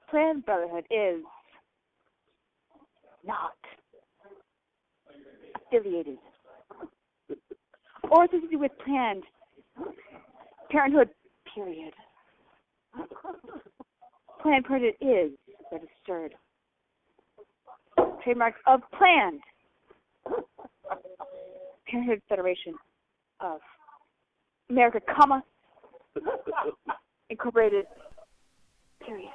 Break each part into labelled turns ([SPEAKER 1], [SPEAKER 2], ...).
[SPEAKER 1] Planned Brotherhood is not affiliated or associated with Planned Parenthood, period. Planned Parenthood is registered trademarks of Planned Parenthood Federation of America, comma, Incorporated, period.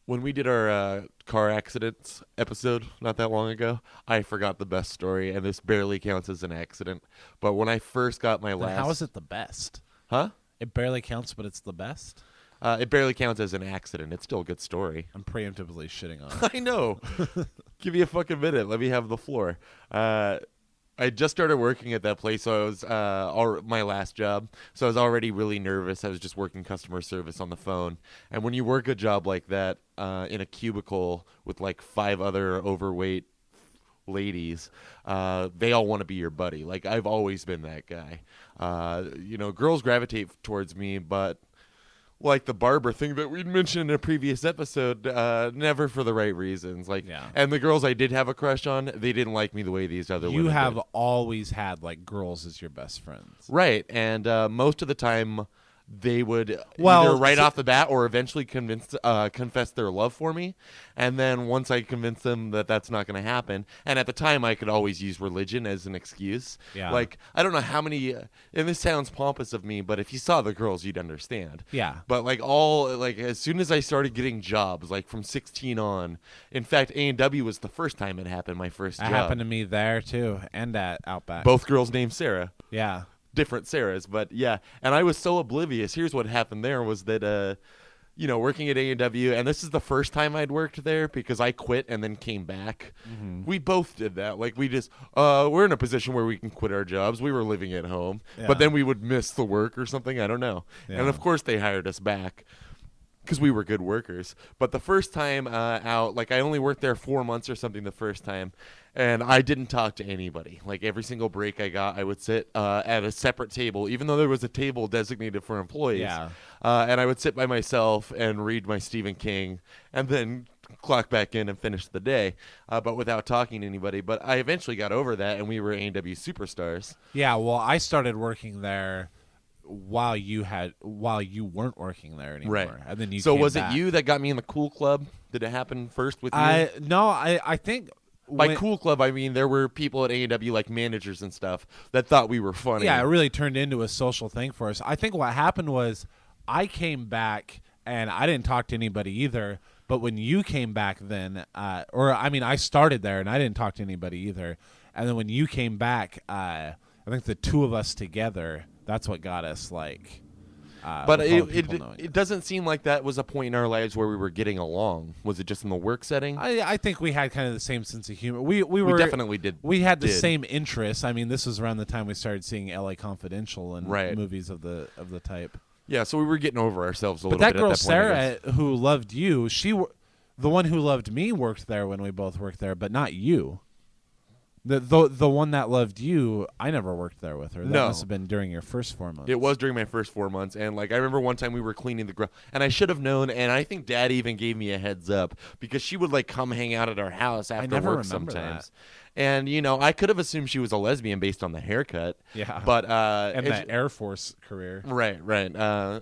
[SPEAKER 2] When we did our car accidents episode not that long ago, I forgot the best story, and this barely counts as an accident. But when I first got my last...
[SPEAKER 3] How is it the best?
[SPEAKER 2] Huh?
[SPEAKER 3] It barely counts, but it's the best?
[SPEAKER 2] It barely counts as an accident. It's still a good story.
[SPEAKER 3] I'm preemptively shitting on it.
[SPEAKER 2] I know. Give me a fucking minute. Let me have the floor. I just started working at that place, so I was my last job. So I was already really nervous. I was just working customer service on the phone. And when you work a job like that in a cubicle with like 5 other overweight ladies, they all want to be your buddy. Like, I've always been that guy. Girls gravitate towards me, but like the barber thing that we'd mentioned in a previous episode, never for the right reasons. And the girls I did have a crush on, they didn't like me the way these other women
[SPEAKER 3] You have
[SPEAKER 2] did.
[SPEAKER 3] always had like girls as your best friends,
[SPEAKER 2] right? And most of the time, they would either right off the bat or eventually confess their love for me. And then once I convinced them that that's not going to happen, and at the time I could always use religion as an excuse.
[SPEAKER 3] Yeah.
[SPEAKER 2] Like, I don't know how many, and this sounds pompous of me, but if you saw the girls, you'd understand.
[SPEAKER 3] Yeah.
[SPEAKER 2] But as soon as I started getting jobs, like from 16 on, in fact, A&W was the first time it happened, my first job.
[SPEAKER 3] It happened to me there too, and at Outback.
[SPEAKER 2] Both girls named Sarah.
[SPEAKER 3] Yeah.
[SPEAKER 2] Different Sarahs, but yeah. And I was so oblivious. Here's what happened there was that, working at A&W, and this is the first time I'd worked there because I quit and then came back. Mm-hmm. We both did that. Like, we just, we're in a position where we can quit our jobs. We were living at home, but then we would miss the work or something. I don't know. Yeah. And of course they hired us back because we were good workers. But the first time out, like, I only worked there 4 months or something the first time. And I didn't talk to anybody. Like, every single break I got, I would sit at a separate table, even though there was a table designated for employees.
[SPEAKER 3] Yeah.
[SPEAKER 2] And I would sit by myself and read my Stephen King and then clock back in and finish the day, but without talking to anybody. But I eventually got over that, and we were A&W superstars.
[SPEAKER 3] Yeah, well, I started working there while you weren't working there anymore.
[SPEAKER 2] Right.
[SPEAKER 3] And then you
[SPEAKER 2] So
[SPEAKER 3] came
[SPEAKER 2] was
[SPEAKER 3] back.
[SPEAKER 2] it you that got me in the Cool Club? Did it happen first with you?
[SPEAKER 3] I think...
[SPEAKER 2] By Cool Club, I mean there were people at A&W, like managers and stuff, that thought we were funny.
[SPEAKER 3] Yeah, it really turned into a social thing for us. I think what happened was I came back, and I didn't talk to anybody either, but when you came back then, I started there, and I didn't talk to anybody either, and then when you came back, I think the two of us together, that's what got us, like...
[SPEAKER 2] But it doesn't seem like that was a point in our lives where we were getting along. Was it just in the work setting?
[SPEAKER 3] I think we had kind of the same sense of humor. We
[SPEAKER 2] definitely did.
[SPEAKER 3] We had the same interests. I mean, this was around the time we started seeing L.A. Confidential and movies of the type.
[SPEAKER 2] Yeah, so we were getting over ourselves a little
[SPEAKER 3] bit.
[SPEAKER 2] But
[SPEAKER 3] that girl
[SPEAKER 2] at that point,
[SPEAKER 3] Sarah, who loved you, the one who loved me, worked there when we both worked there, but not you. The one that loved you, I never worked there with her. That must have been during your first 4 months.
[SPEAKER 2] It was during my first 4 months, and like I remember one time we were cleaning the grill, and I should have known, and I think Dad even gave me a heads up because she would like come hang out at our house after work sometimes. That. And I could have assumed she was a lesbian based on the haircut.
[SPEAKER 3] Yeah,
[SPEAKER 2] but
[SPEAKER 3] and that Air Force career.
[SPEAKER 2] Right.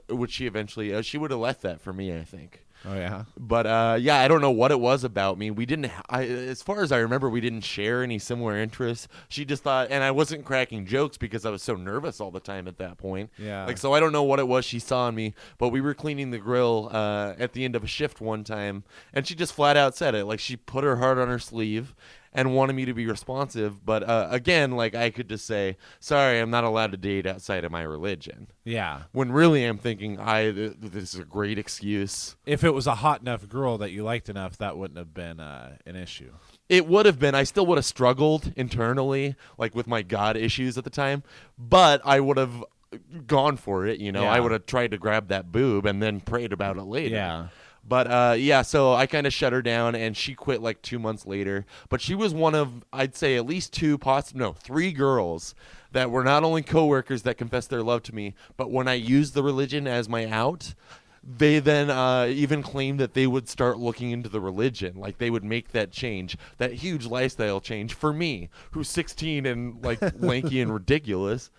[SPEAKER 2] Which she eventually she would have left that for me, I think.
[SPEAKER 3] Oh yeah,
[SPEAKER 2] but I don't know what it was about me. We didn't, as far as I remember, we didn't share any similar interests. She just thought, and I wasn't cracking jokes because I was so nervous all the time at that point.
[SPEAKER 3] Yeah,
[SPEAKER 2] so I don't know what it was she saw in me. But we were cleaning the grill at the end of a shift one time, and she just flat out said it. Like, she put her heart on her sleeve. and wanted me to be responsive. But again, like I could just say, sorry, I'm not allowed to date outside of my religion.
[SPEAKER 3] Yeah.
[SPEAKER 2] When really I'm thinking, this is a great excuse.
[SPEAKER 3] If it was a hot enough girl that you liked enough, that wouldn't have been an issue.
[SPEAKER 2] It would have been. I still would have struggled internally, like with my God issues at the time, but I would have gone for it.
[SPEAKER 3] Yeah.
[SPEAKER 2] I would have tried to grab that boob and then prayed about it later.
[SPEAKER 3] Yeah.
[SPEAKER 2] But so I kind of shut her down, and she quit like 2 months later. But she was one of, I'd say, at least 3 girls that were not only coworkers that confessed their love to me, but when I used the religion as my out, they then even claimed that they would start looking into the religion. Like they would make that change, that huge lifestyle change for me, who's 16 and like lanky and ridiculous.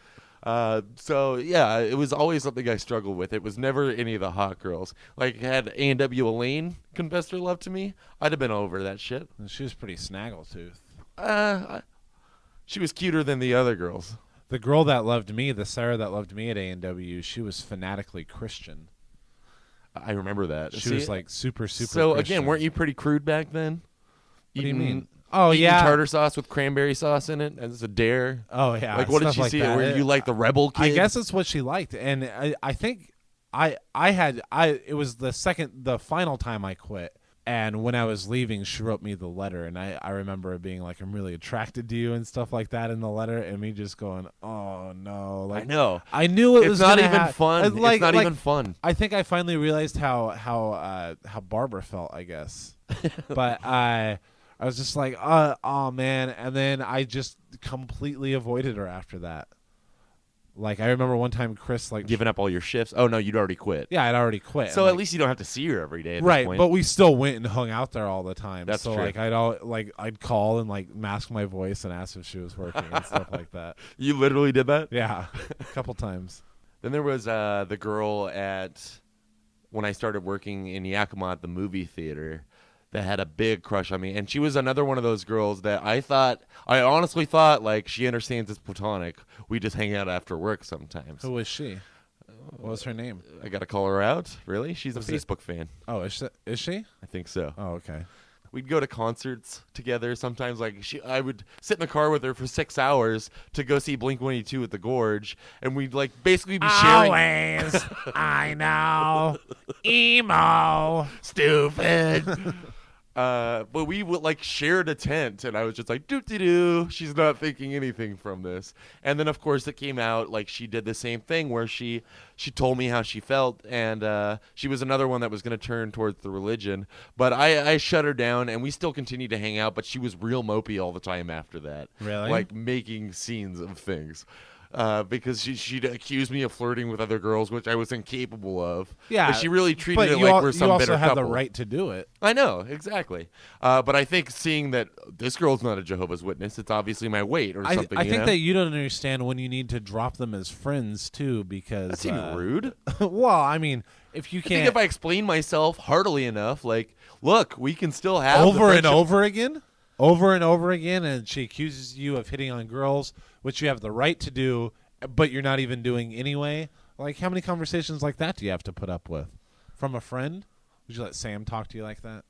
[SPEAKER 2] So yeah, it was always something I struggled with. It was never any of the hot girls. Like had A&W Elaine confessed her love to me, I'd have been over that shit.
[SPEAKER 3] She was pretty snaggletooth.
[SPEAKER 2] She was cuter than the other girls.
[SPEAKER 3] The girl that loved me, the Sarah that loved me at A&W, she was fanatically Christian.
[SPEAKER 2] I remember that.
[SPEAKER 3] She was like super
[SPEAKER 2] So
[SPEAKER 3] Christian.
[SPEAKER 2] again, weren't you pretty crude back then?
[SPEAKER 3] What do you mean? Oh
[SPEAKER 2] eating
[SPEAKER 3] yeah,
[SPEAKER 2] tartar sauce with cranberry sauce in it as a dare.
[SPEAKER 3] Oh yeah.
[SPEAKER 2] Like what did
[SPEAKER 3] stuff
[SPEAKER 2] she
[SPEAKER 3] like
[SPEAKER 2] see?
[SPEAKER 3] that.
[SPEAKER 2] Were you like the rebel kid?
[SPEAKER 3] I guess it's what she liked, and I think it was the final time I quit, and when I was leaving, she wrote me the letter, and I remember it being like, I'm really attracted to you and stuff like that in the letter, and me just going, oh no, like
[SPEAKER 2] I know.
[SPEAKER 3] I knew it was
[SPEAKER 2] not
[SPEAKER 3] gonna
[SPEAKER 2] even fun.
[SPEAKER 3] It's
[SPEAKER 2] not even fun.
[SPEAKER 3] I think I finally realized how Barbara felt, I guess, but I was just like, oh man, and then I just completely avoided her after that. Like I remember one time Chris like
[SPEAKER 2] giving up all your shifts. Oh no, you'd already quit.
[SPEAKER 3] Yeah, I'd already quit.
[SPEAKER 2] So
[SPEAKER 3] and,
[SPEAKER 2] at least you don't have to see her every day. At
[SPEAKER 3] right,
[SPEAKER 2] this point.
[SPEAKER 3] but we still went and hung out there all the time.
[SPEAKER 2] That's
[SPEAKER 3] so
[SPEAKER 2] true.
[SPEAKER 3] like I'd call and like mask my voice and ask if she was working and stuff like that.
[SPEAKER 2] You literally did that?
[SPEAKER 3] Yeah, a couple times.
[SPEAKER 2] Then there was the girl when I started working in Yakima at the movie theater that had a big crush on me, and she was another one of those girls that I honestly thought like she understands it's platonic. We just hang out after work sometimes.
[SPEAKER 3] Who was she? What was her name?
[SPEAKER 2] I gotta call her out. Really? She's a Facebook fan.
[SPEAKER 3] Oh, is she?
[SPEAKER 2] I think so.
[SPEAKER 3] Oh, okay.
[SPEAKER 2] We'd go to concerts together. Sometimes, like I would sit in the car with her for 6 hours to go see Blink-182 at the Gorge, and we'd like basically be sharing.
[SPEAKER 3] Always, I know, emo,
[SPEAKER 2] stupid. But we would like shared a tent, and I was just like, doo-doo-doo. She's not thinking anything from this. And then, of course, it came out like she did the same thing where she told me how she felt, and she was another one that was going to turn towards the religion. But I shut her down, and we still continued to hang out, but she was real mopey all the time after that.
[SPEAKER 3] Really?
[SPEAKER 2] Like making scenes of things. Because she'd accuse me of flirting with other girls, which I was incapable of.
[SPEAKER 3] Yeah,
[SPEAKER 2] but she really treated
[SPEAKER 3] but
[SPEAKER 2] it like we're some
[SPEAKER 3] you
[SPEAKER 2] bitter
[SPEAKER 3] also have
[SPEAKER 2] couple.
[SPEAKER 3] the right to do it.
[SPEAKER 2] I know, exactly. But I think seeing that this girl's not a Jehovah's Witness, it's obviously my weight or something.
[SPEAKER 3] I think
[SPEAKER 2] know?
[SPEAKER 3] that you don't understand when you need to drop them as friends too, because
[SPEAKER 2] That's even rude.
[SPEAKER 3] Well, I mean, if you
[SPEAKER 2] I think
[SPEAKER 3] can't
[SPEAKER 2] if I explain myself heartily enough, like, look, we can still have
[SPEAKER 3] over
[SPEAKER 2] the
[SPEAKER 3] and over again, and she accuses you of hitting on girls, which you have the right to do, but you're not even doing anyway. Like, how many conversations like that do you have to put up with from a friend? Would you let Sam talk to you like that?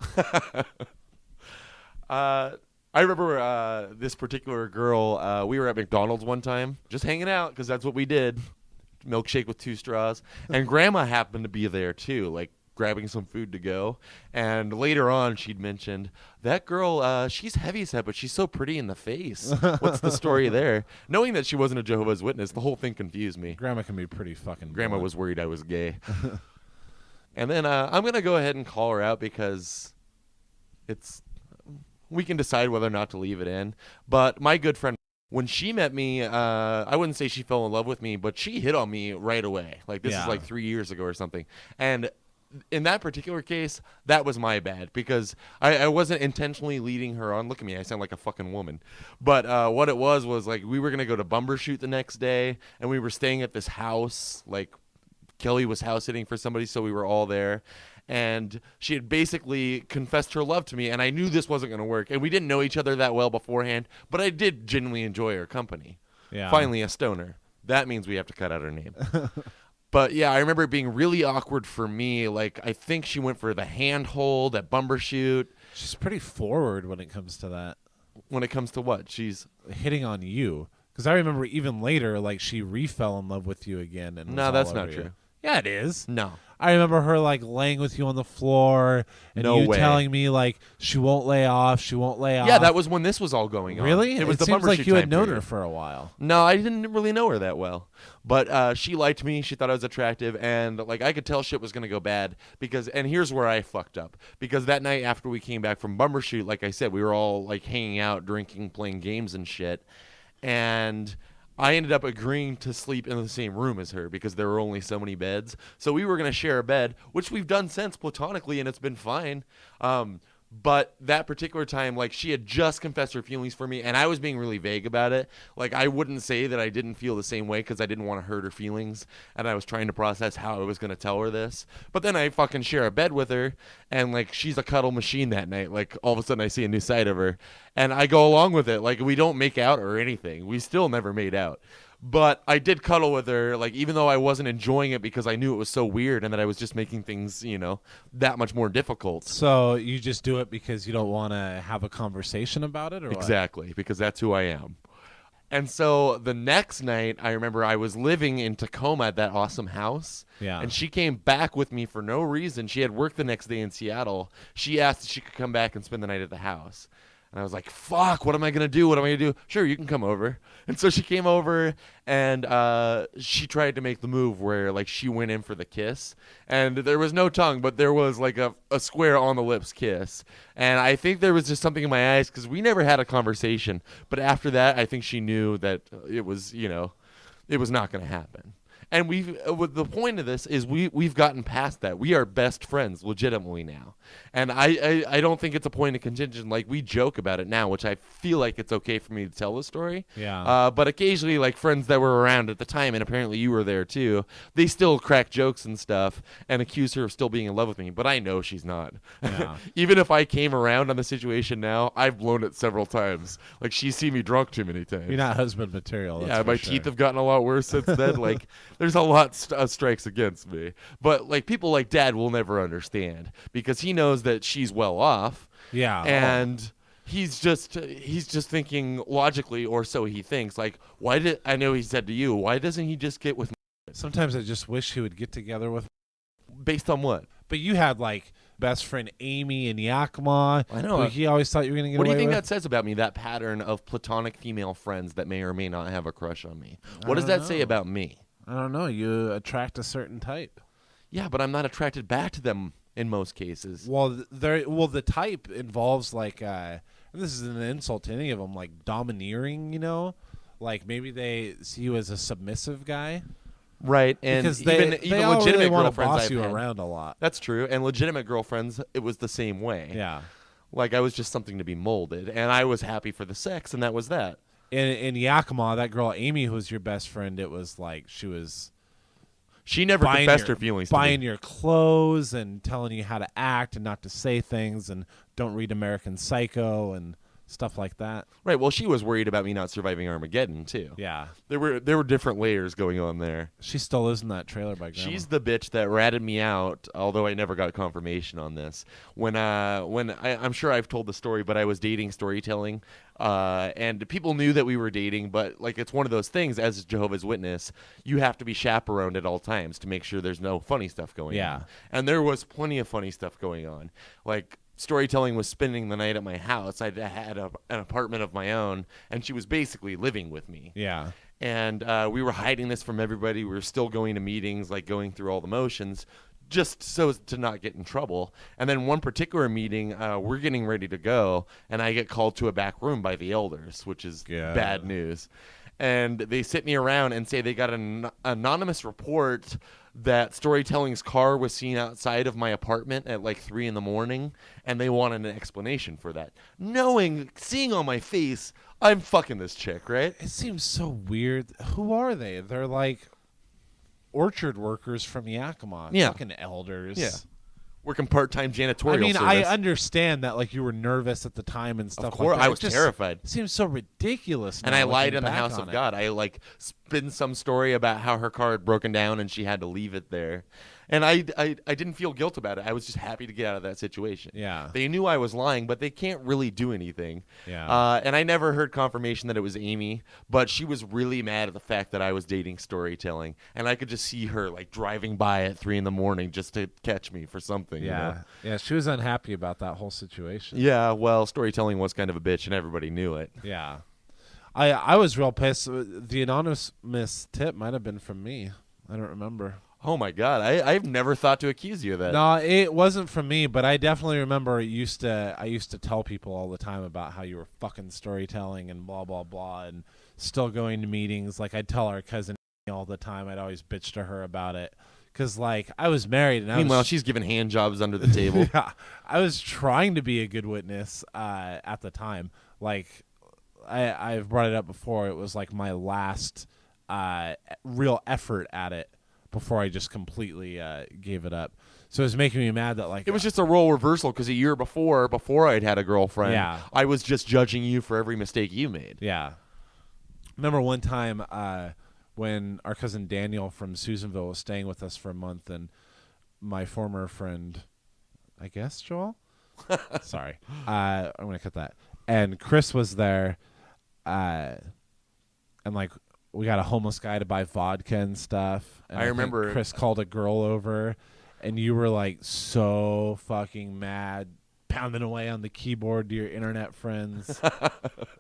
[SPEAKER 2] I remember this particular girl. We were at McDonald's one time, just hanging out because that's what we did. Milkshake with 2 straws, and Grandma happened to be there too, like grabbing some food to go. And later on, she'd mentioned that girl. She's heavyset, but she's so pretty in the face. What's the story there? Knowing that she wasn't a Jehovah's Witness, the whole thing confused me.
[SPEAKER 3] Grandma can be pretty fucking.
[SPEAKER 2] Grandma
[SPEAKER 3] blunt.
[SPEAKER 2] was worried I was gay. And then I'm gonna go ahead and call her out because we can decide whether or not to leave it in. But my good friend, when she met me, I wouldn't say she fell in love with me, but she hit on me right away. Like this is like 3 years ago or something. And in that particular case, that was my bad because I wasn't intentionally leading her on. Look at me, I sound like a fucking woman. But what it was like we were going to go to Bumbershoot the next day, and we were staying at this house. Like Kelly was house sitting for somebody, so we were all there. And she had basically confessed her love to me, and I knew this wasn't going to work. And we didn't know each other that well beforehand, but I did genuinely enjoy her company.
[SPEAKER 3] Yeah.
[SPEAKER 2] Finally, a stoner. That means we have to cut out her name. But yeah, I remember it being really awkward for me. Like, I think she went for the handhold at Bumbershoot.
[SPEAKER 3] She's pretty forward when it comes to that.
[SPEAKER 2] When it comes to what? She's
[SPEAKER 3] hitting on you. Because I remember even later, like, she re-fell in love with you again. And was
[SPEAKER 2] No,
[SPEAKER 3] all
[SPEAKER 2] that's
[SPEAKER 3] over
[SPEAKER 2] not
[SPEAKER 3] you.
[SPEAKER 2] true.
[SPEAKER 3] Yeah, it is.
[SPEAKER 2] No.
[SPEAKER 3] I remember her, like, laying with you on the floor and
[SPEAKER 2] No
[SPEAKER 3] you
[SPEAKER 2] way.
[SPEAKER 3] telling me, like, she won't lay off, she won't lay off.
[SPEAKER 2] Yeah, that was when this was all going on.
[SPEAKER 3] Really?
[SPEAKER 2] It was the
[SPEAKER 3] seems
[SPEAKER 2] bumper
[SPEAKER 3] like
[SPEAKER 2] shoot
[SPEAKER 3] you had
[SPEAKER 2] time
[SPEAKER 3] known
[SPEAKER 2] period.
[SPEAKER 3] her for a while.
[SPEAKER 2] No, I didn't really know her that well. But she liked me. She thought I was attractive. And, like, I could tell shit was going to go bad. And here's where I fucked up. Because that night after we came back from bumper shoot, like I said, we were all, like, hanging out, drinking, playing games and shit. And I ended up agreeing to sleep in the same room as her because there were only so many beds. So we were going to share a bed, which we've done since platonically, and it's been fine. But that particular time, like, she had just confessed her feelings for me, and I was being really vague about it. Like, I wouldn't say that I didn't feel the same way because I didn't want to hurt her feelings, and I was trying to process how I was going to tell her this. But then I fucking share a bed with her, and, like, she's a cuddle machine that night. Like, all of a sudden I see a new side of her, and I go along with it. Like, we don't make out or anything. We still never made out. But I did cuddle with her, like, even though I wasn't enjoying it because I knew it was so weird and that I was just making things, that much more difficult.
[SPEAKER 3] So you just do it because you don't want to have a conversation about it, or what?
[SPEAKER 2] Exactly, because that's who I am. And so the next night, I remember I was living in Tacoma at that awesome house.
[SPEAKER 3] Yeah.
[SPEAKER 2] And she came back with me for no reason. She had work the next day in Seattle. She asked if she could come back and spend the night at the house. And I was like, fuck, what am I going to do? What am I going to do? Sure, you can come over. And so she came over, and she tried to make the move where, like, she went in for the kiss. And there was no tongue, but there was, like, a square on the lips kiss. And I think there was just something in my eyes because we never had a conversation. But after that, I think she knew that it was, it was not going to happen. And the point of this is we've gotten past that. We are best friends legitimately now. And I don't think it's a point of contention. Like, we joke about it now, which I feel like it's okay for me to tell the story.
[SPEAKER 3] Yeah.
[SPEAKER 2] But occasionally, like, friends that were around at the time, and apparently you were there too, they still crack jokes and stuff and accuse her of still being in love with me. But I know she's not.
[SPEAKER 3] Yeah.
[SPEAKER 2] Even if I came around on the situation now, I've blown it several times. Like, she's seen me drunk too many times.
[SPEAKER 3] You're not husband material.
[SPEAKER 2] Yeah, my teeth have gotten a lot worse since then. Like, there's a lot of strikes against me. But, like, people like Dad will never understand because he knows that she's well off.
[SPEAKER 3] Yeah.
[SPEAKER 2] And he's just thinking logically, or so he thinks. Like, I know he said to you, why doesn't he just get with me?
[SPEAKER 3] Sometimes I just wish he would get together with.
[SPEAKER 2] Based on what?
[SPEAKER 3] But you had, like, best friend Amy in Yakima.
[SPEAKER 2] I know.
[SPEAKER 3] Who he always thought you were going to get
[SPEAKER 2] What do
[SPEAKER 3] away
[SPEAKER 2] you think
[SPEAKER 3] with.
[SPEAKER 2] that says about me, that pattern of platonic female friends that may or may not have a crush on me?
[SPEAKER 3] I
[SPEAKER 2] What does
[SPEAKER 3] don't
[SPEAKER 2] that say
[SPEAKER 3] know.
[SPEAKER 2] about me?
[SPEAKER 3] I don't know. You attract a certain type.
[SPEAKER 2] Yeah, but I'm not attracted back to them in most cases.
[SPEAKER 3] Well, the type involves, like, and this is an insult to any of them, like domineering. Like maybe they see you as a submissive guy.
[SPEAKER 2] Right, and
[SPEAKER 3] Because
[SPEAKER 2] even
[SPEAKER 3] they all
[SPEAKER 2] legitimate
[SPEAKER 3] really want to
[SPEAKER 2] girlfriends
[SPEAKER 3] boss
[SPEAKER 2] I've
[SPEAKER 3] you
[SPEAKER 2] had.
[SPEAKER 3] around a lot.
[SPEAKER 2] That's true, and legitimate girlfriends, it was the same way.
[SPEAKER 3] Yeah.
[SPEAKER 2] Like, I was just something to be molded, and I was happy for the sex, and that was that.
[SPEAKER 3] In Yakima, that girl Amy, who was your best friend, it was like she was
[SPEAKER 2] She never confessed her feelings to
[SPEAKER 3] buying
[SPEAKER 2] me.
[SPEAKER 3] your clothes and telling you how to act and not to say things and don't read American Psycho and stuff like that.
[SPEAKER 2] Right, well, she was worried about me not surviving Armageddon, too.
[SPEAKER 3] Yeah.
[SPEAKER 2] There were different layers going on there.
[SPEAKER 3] She still lives in that trailer by Grandma.
[SPEAKER 2] She's the bitch that ratted me out, although I never got confirmation on this. When I'm sure I've told the story, but I was dating storytelling, and people knew that we were dating, but, like, it's one of those things, as a Jehovah's Witness, you have to be chaperoned at all times to make sure there's no funny stuff going
[SPEAKER 3] Yeah.
[SPEAKER 2] on. And there was plenty of funny stuff going on. Like, storytelling was spending the night at my house. I had an apartment of my own, and she was basically living with me.
[SPEAKER 3] Yeah.
[SPEAKER 2] And we were hiding this from everybody. We were still going to meetings, like going through all the motions, just so as to not get in trouble. And then one particular meeting, we're getting ready to go, and I get called to a back room by the elders, which is bad news. And they sit me around and say they got an anonymous report that Storytelling's car was seen outside of my apartment at like 3 a.m, and they wanted an explanation for that. Seeing on my face, I'm fucking this chick, right?
[SPEAKER 3] It seems so weird. Who are they? They're like orchard workers from Yakima.
[SPEAKER 2] Yeah.
[SPEAKER 3] Fucking elders.
[SPEAKER 2] Yeah. Working part-time janitorial
[SPEAKER 3] I mean,
[SPEAKER 2] service.
[SPEAKER 3] I understand that, like, you were nervous at the time and stuff
[SPEAKER 2] Of course,
[SPEAKER 3] like that.
[SPEAKER 2] I
[SPEAKER 3] It
[SPEAKER 2] was
[SPEAKER 3] just
[SPEAKER 2] terrified.
[SPEAKER 3] seems so ridiculous
[SPEAKER 2] And
[SPEAKER 3] now,
[SPEAKER 2] I lied
[SPEAKER 3] looking
[SPEAKER 2] in the
[SPEAKER 3] back
[SPEAKER 2] house
[SPEAKER 3] on
[SPEAKER 2] of
[SPEAKER 3] it.
[SPEAKER 2] God. I, like, spin some story about how her car had broken down and she had to leave it there. And I didn't feel guilt about it. I was just happy to get out of that situation.
[SPEAKER 3] Yeah.
[SPEAKER 2] They knew I was lying, but they can't really do anything.
[SPEAKER 3] Yeah.
[SPEAKER 2] And I never heard confirmation that it was Amy, but she was really mad at the fact that I was dating storytelling. And I could just see her like driving by at 3 a.m. just to catch me for something.
[SPEAKER 3] Yeah.
[SPEAKER 2] You know?
[SPEAKER 3] Yeah. She was unhappy about that whole situation.
[SPEAKER 2] Yeah, well, storytelling was kind of a bitch and everybody knew it.
[SPEAKER 3] Yeah. I was real pissed. The anonymous tip might have been from me. I don't remember.
[SPEAKER 2] Oh my God, I've never thought to accuse you of that.
[SPEAKER 3] No, it wasn't from me, but I definitely remember I used to tell people all the time about how you were fucking storytelling and blah blah blah, and still going to meetings. Like I'd tell our cousin all the time. I'd always bitch to her about it because like I was married and
[SPEAKER 2] Meanwhile, she's giving hand jobs under the table.
[SPEAKER 3] yeah, I was trying to be a good witness at the time. Like I've brought it up before. It was like my last real effort at it before I just completely gave it up. So it was making me mad that like
[SPEAKER 2] It was just a role reversal because a year before I'd had a girlfriend,
[SPEAKER 3] Yeah.
[SPEAKER 2] I was just judging you for every mistake you made.
[SPEAKER 3] Yeah. Remember one time when our cousin Daniel from Susanville was staying with us for a month, and my former friend, I guess Joel? Sorry. I'm going to cut that. And Chris was there, and like we got a homeless guy to buy vodka and stuff. And
[SPEAKER 2] I
[SPEAKER 3] think
[SPEAKER 2] remember-
[SPEAKER 3] Chris called a girl over, and you were like so fucking mad, pounding away on the keyboard to your internet friends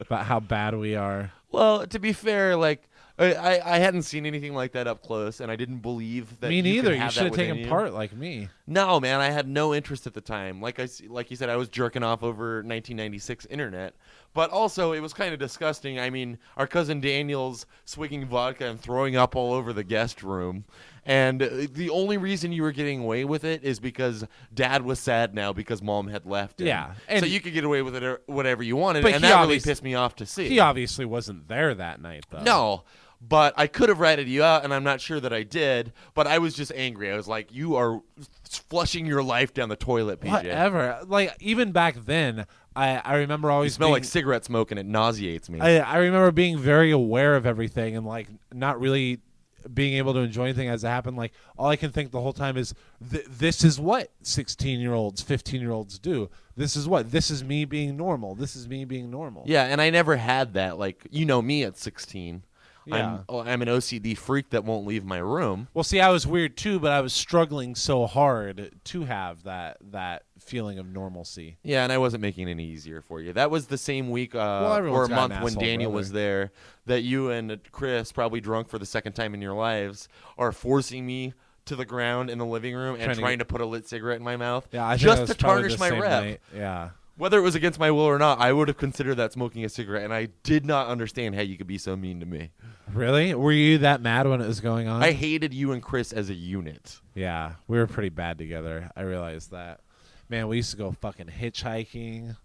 [SPEAKER 3] about how bad we are.
[SPEAKER 2] Well, to be fair, like I hadn't seen anything like that up close, and I didn't believe that.
[SPEAKER 3] Me
[SPEAKER 2] you could
[SPEAKER 3] neither. You
[SPEAKER 2] have
[SPEAKER 3] should
[SPEAKER 2] that
[SPEAKER 3] have taken
[SPEAKER 2] within you.
[SPEAKER 3] part like me.
[SPEAKER 2] No, man, I had no interest at the time. Like you said, I was jerking off over 1996 internet, but also it was kind of disgusting. I mean, our cousin Daniel's swigging vodka and throwing up all over the guest room, and the only reason you were getting away with it is because Dad was sad now because Mom had left him.
[SPEAKER 3] Yeah, and-
[SPEAKER 2] so you could get away with it or whatever you wanted,
[SPEAKER 3] But
[SPEAKER 2] and
[SPEAKER 3] he
[SPEAKER 2] that really
[SPEAKER 3] obvious-
[SPEAKER 2] pissed me off to see.
[SPEAKER 3] He obviously wasn't there that night, though.
[SPEAKER 2] No. But I could have ratted you out, and I'm not sure that I did. But I was just angry. I was like, "You are flushing your life down the toilet, PJ.
[SPEAKER 3] Whatever. Like even back then, I remember
[SPEAKER 2] You
[SPEAKER 3] always
[SPEAKER 2] smell
[SPEAKER 3] being,
[SPEAKER 2] like cigarette smoke, and it nauseates me."
[SPEAKER 3] I remember being very aware of everything and like not really being able to enjoy anything as it happened. Like all I can think the whole time is this is what 16-year-olds, 15-year-olds do. This is me being normal. This is me being normal.
[SPEAKER 2] Yeah, and I never had that. Like, you know me at 16.
[SPEAKER 3] Yeah.
[SPEAKER 2] I'm an OCD freak that won't leave my room.
[SPEAKER 3] Well, see, I was weird too, but I was struggling so hard to have that feeling of normalcy.
[SPEAKER 2] Yeah, and I wasn't making it any easier for you. That was the same week or
[SPEAKER 3] everyone's
[SPEAKER 2] a
[SPEAKER 3] got an
[SPEAKER 2] month when
[SPEAKER 3] asshole
[SPEAKER 2] Daniel
[SPEAKER 3] brother.
[SPEAKER 2] was there that you and Chris, probably drunk for the second time in your lives, are forcing me to the ground in the living room and
[SPEAKER 3] Trying to
[SPEAKER 2] trying to put a lit cigarette in my mouth
[SPEAKER 3] Yeah, I think
[SPEAKER 2] just
[SPEAKER 3] that was
[SPEAKER 2] to
[SPEAKER 3] probably
[SPEAKER 2] tarnish
[SPEAKER 3] the
[SPEAKER 2] my
[SPEAKER 3] same
[SPEAKER 2] rep.
[SPEAKER 3] night. Yeah.
[SPEAKER 2] Whether it was against my will or not, I would have considered that smoking a cigarette, and I did not understand how you could be so mean to me.
[SPEAKER 3] Really? Were you that mad when it was going on?
[SPEAKER 2] I hated you and Chris as a unit.
[SPEAKER 3] Yeah, we were pretty bad together. I realized that. Man, we used to go fucking hitchhiking.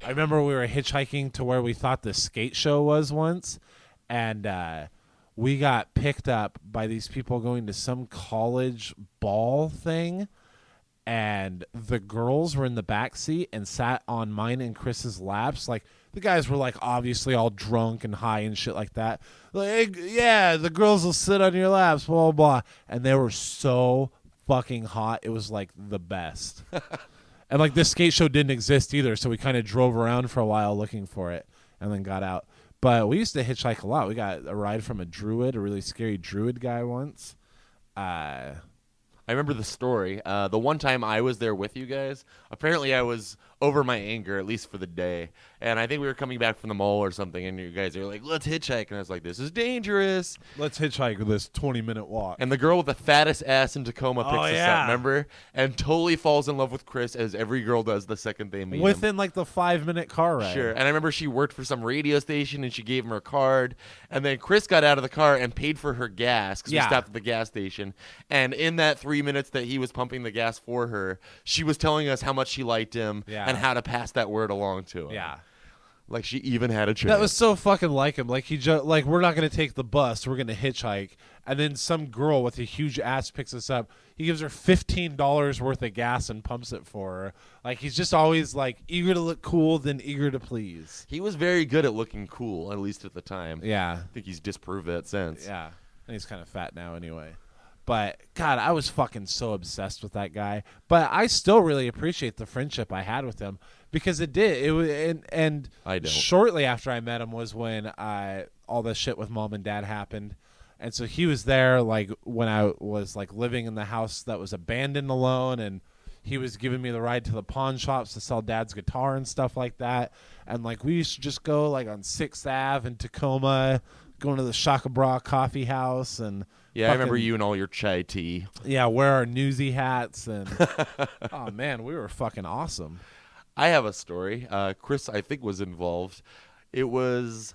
[SPEAKER 3] I remember we were hitchhiking to where we thought the skate show was once, and we got picked up by these people going to some college ball thing, and the girls were in the back seat and sat on mine and Chris's laps. Like, the guys were, like, obviously all drunk and high and shit like that. Like, yeah, the girls will sit on your laps, blah, blah, blah. And they were so fucking hot. It was, like, the best. And, like, this skate show didn't exist either, so we kind of drove around for a while looking for it and then got out. But we used to hitchhike a lot. We got a ride from a druid, a really scary druid guy once.
[SPEAKER 2] I remember the story. The one time I was there with you guys, apparently I was over my anger, at least for the day. And I think we were coming back from the mall or something, and you guys were like, let's hitchhike. And I was like, this is dangerous.
[SPEAKER 3] Let's hitchhike this 20-minute walk.
[SPEAKER 2] And the girl with the fattest ass in Tacoma picks us
[SPEAKER 3] yeah.
[SPEAKER 2] up, remember? And totally falls in love with Chris, as every girl does the second they meet him.
[SPEAKER 3] Within, like, the 5-minute car ride.
[SPEAKER 2] Sure. And I remember she worked for some radio station, and she gave him her card. And then Chris got out of the car and paid for her gas because
[SPEAKER 3] Yeah.
[SPEAKER 2] we stopped at the gas station. And in that 3 minutes that he was pumping the gas for her, she was telling us how much she liked him
[SPEAKER 3] Yeah.
[SPEAKER 2] and how to pass that word along to him.
[SPEAKER 3] Yeah.
[SPEAKER 2] Like she even had a chance.
[SPEAKER 3] That was so fucking like him. Like, like, we're not going to take the bus. We're going to hitchhike. And then some girl with a huge ass picks us up. He gives her $15 worth of gas and pumps it for her. Like, he's just always, like, eager to look cool than eager to please.
[SPEAKER 2] He was very good at looking cool, at least at the time.
[SPEAKER 3] Yeah.
[SPEAKER 2] I think he's disproved that since.
[SPEAKER 3] Yeah. And he's kind of fat now anyway. But God, I was fucking so obsessed with that guy. But I still really appreciate the friendship I had with him because it did. It was and
[SPEAKER 2] I don't.
[SPEAKER 3] Shortly after I met him was when all this shit with mom and dad happened. And so he was there like when I was like living in the house that was abandoned alone, and he was giving me the ride to the pawn shops to sell dad's guitar and stuff like that. And like we used to just go like on 6th Ave in Tacoma, going to the Shaka Bra coffee house and
[SPEAKER 2] Yeah, I remember you and all your chai tea.
[SPEAKER 3] yeah, wear our newsy hats and oh man, we were fucking awesome.
[SPEAKER 2] I have a story. Chris, I think, was involved. It was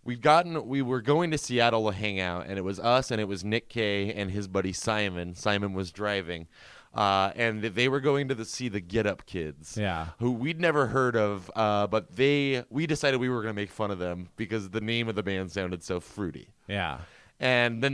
[SPEAKER 2] we were going to Seattle to hang out, and it was us and it was Nick Kay and his buddy Simon. Simon was driving. And they were going to see the Get Up Kids,
[SPEAKER 3] Yeah.
[SPEAKER 2] who we'd never heard of, but we decided we were going to make fun of them because the name of the band sounded so fruity.
[SPEAKER 3] Yeah.
[SPEAKER 2] And then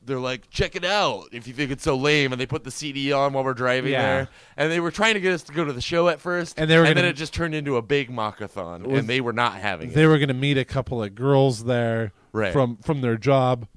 [SPEAKER 2] they're like, check it out if you think it's so lame, and they put the CD on while we're driving there. And they were trying to get us to go to the show at first,
[SPEAKER 3] and
[SPEAKER 2] then it just turned into a big mock-a-thon, and they were not having it.
[SPEAKER 3] They were going to meet a couple of girls there from their job.